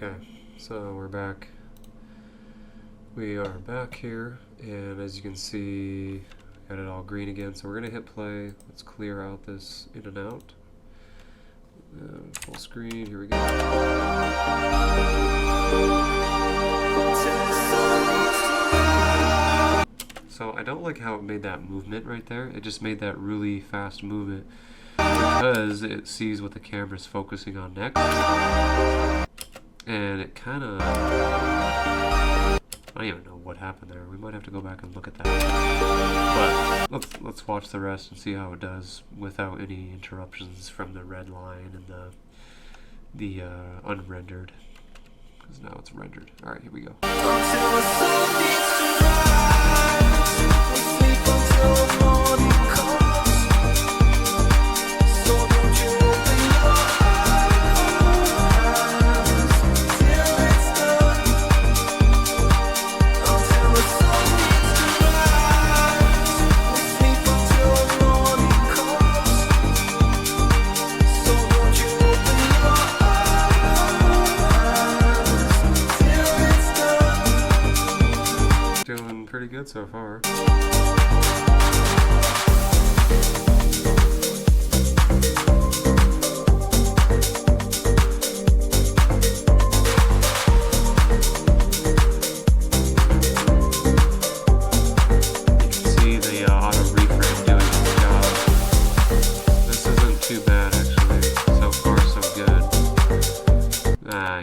Okay, so we're back. We are back here, and as you can see, got it all green again. So we're gonna hit play. Let's clear out this in and out. Full screen. Here we go. So I don't like how it made that movement right there. It just made that really fast movement because it sees what the camera's focusing on next. And it kind of, I don't even know what happened there. We might have to go back and look at that. But let's watch the rest and see how it does without any interruptions from the red line and the unrendered. Because now it's rendered. All right, here we go. Doing pretty good so far.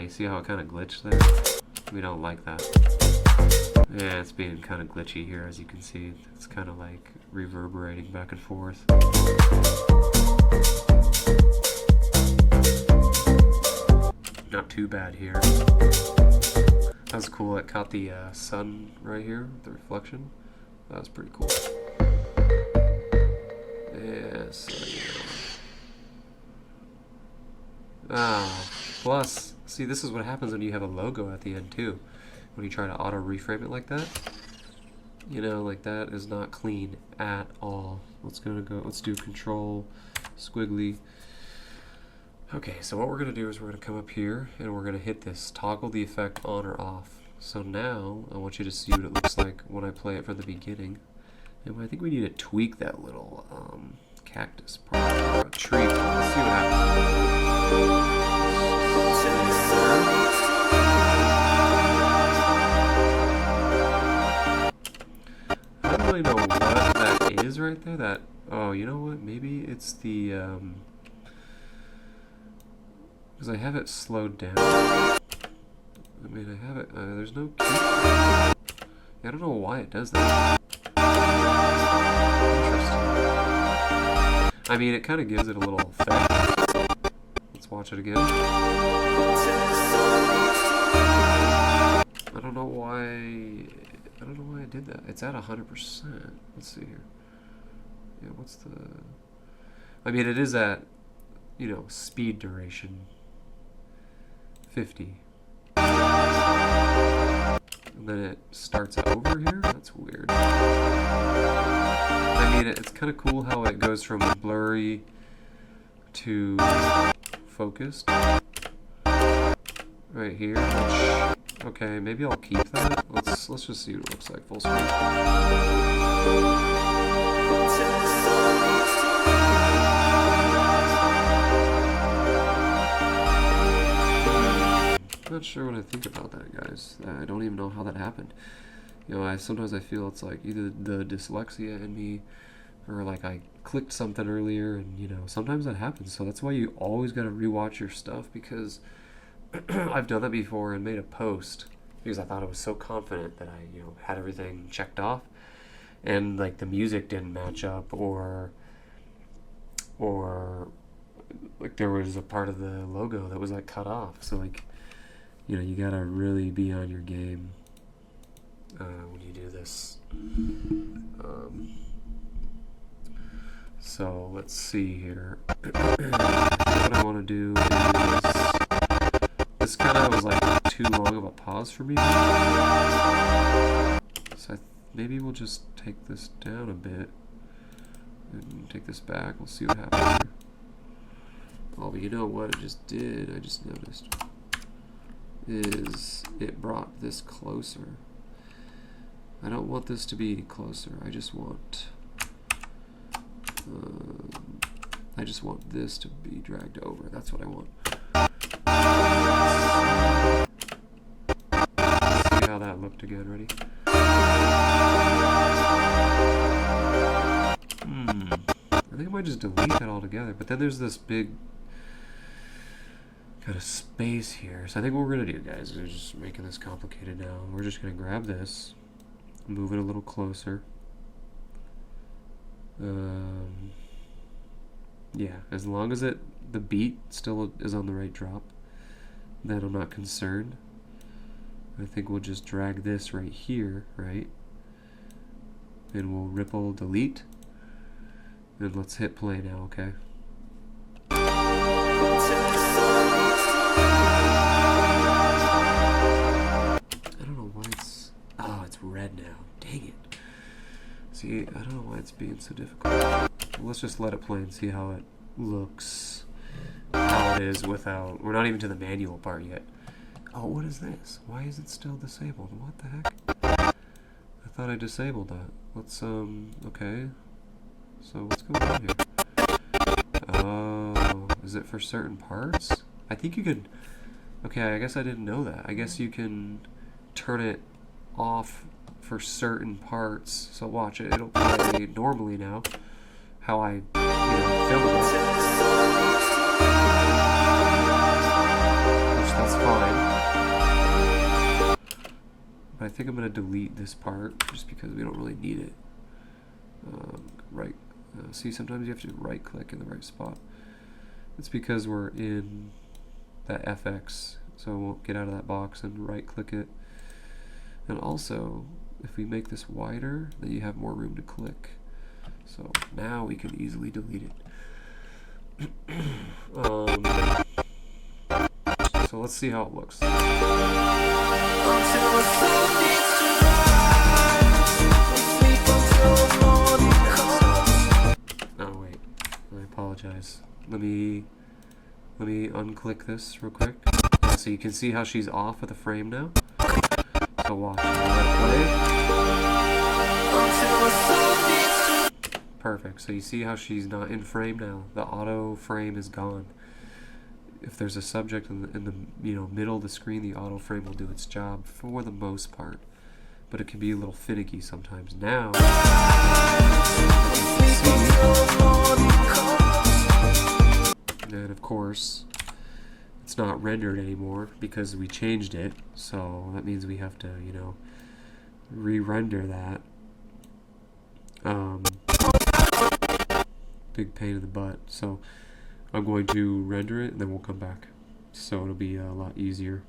You see how it kind of glitched there? We don't like that. Yeah, it's being kind of glitchy here, as you can see. It's kind of like reverberating back and forth. Not too bad here. That was cool. It caught the sun right here, the reflection. That was pretty cool. Yes. Plus, see, this is what happens when you have a logo at the end too. When you try to auto reframe it like that, you know, like that is not clean at all. Let's do control squiggly. Okay, so what we're gonna do is we're gonna come up here and we're gonna hit this toggle the effect on or off. So now I want you to see what it looks like when I play it from the beginning. And I think we need to tweak that little cactus part or a tree. Let's see what happens. I don't really know what that is right there. That, oh, you know what? Maybe it's the because I have it slowed down. I mean, I have it. There's no key. I don't know why it does that. Interesting. I mean, it kind of gives it a little effect. Let's watch it again. I don't know why. I don't know why I did that. It's at 100%. Let's see here. Yeah, what's the? I mean, it is at, you know, speed duration 50. And then it starts over here? That's weird. I mean, it's kind of cool how it goes from blurry to focused. Right here. Which, okay, maybe I'll keep that. Let's just see what it looks like full screen. Not sure what I think about that, guys. I don't even know how that happened. You know, sometimes I feel it's like either the dyslexia in me, or like I clicked something earlier, and you know, sometimes that happens. So that's why you always got to rewatch your stuff, because I've done that before and made a post because I thought I was so confident that I, you know, had everything checked off, and like the music didn't match up, or like there was a part of the logo that was like cut off. So like, you know, you gotta really be on your game when you do this. So let's see here. What I want to do is, this kind of was like too long of a pause for me. So maybe we'll just take this down a bit and take this back. We'll see what happens here. Oh, but you know what I just did? I just noticed. is it brought this closer. I don't want this to be closer. I just want this to be dragged over. That's what I want. See how that looked again. Ready? I think I might just delete that altogether. But then there's this big kind of space here. So I think what we're gonna do, guys, is just making this complicated now. We're just gonna grab this, move it a little closer. Yeah, as long as the beat still is on the right drop, then I'm not concerned. I think we'll just drag this right here, right? And we'll ripple delete. And let's hit play now, okay? I don't know why it's... Oh, it's red now. Dang it. See, I don't know why it's being so difficult. Well, let's just let it play and see how it looks. How it is without... We're not even to the manual part yet. Oh, what is this? Why is it still disabled? What the heck? I thought I disabled that. Let's, okay. So what's going on here? Oh, is it for certain parts? I think you could... Okay, I guess I didn't know that. I guess you can turn it off for certain parts. So watch it. It'll play normally now. How I, filmed it. Which, that's fine. But I think I'm going to delete this part just because we don't really need it. Right. See, sometimes you have to right click in the right spot. It's because we're in that FX, so we'll get out of that box and right click it. And also, if we make this wider, then you have more room to click. So now we can easily delete it. So let's see how it looks. I apologize. Let me unclick this real quick. Yeah, so you can see how she's off of the frame now. So watch. Perfect. So you see how she's not in frame now. The auto frame is gone. If there's a subject in the middle of the screen, the auto frame will do its job for the most part. But it can be a little finicky sometimes. Now, and of course, it's not rendered anymore because we changed it. So that means we have to, re-render that. Big pain in the butt. So I'm going to render it and then we'll come back. So it'll be a lot easier.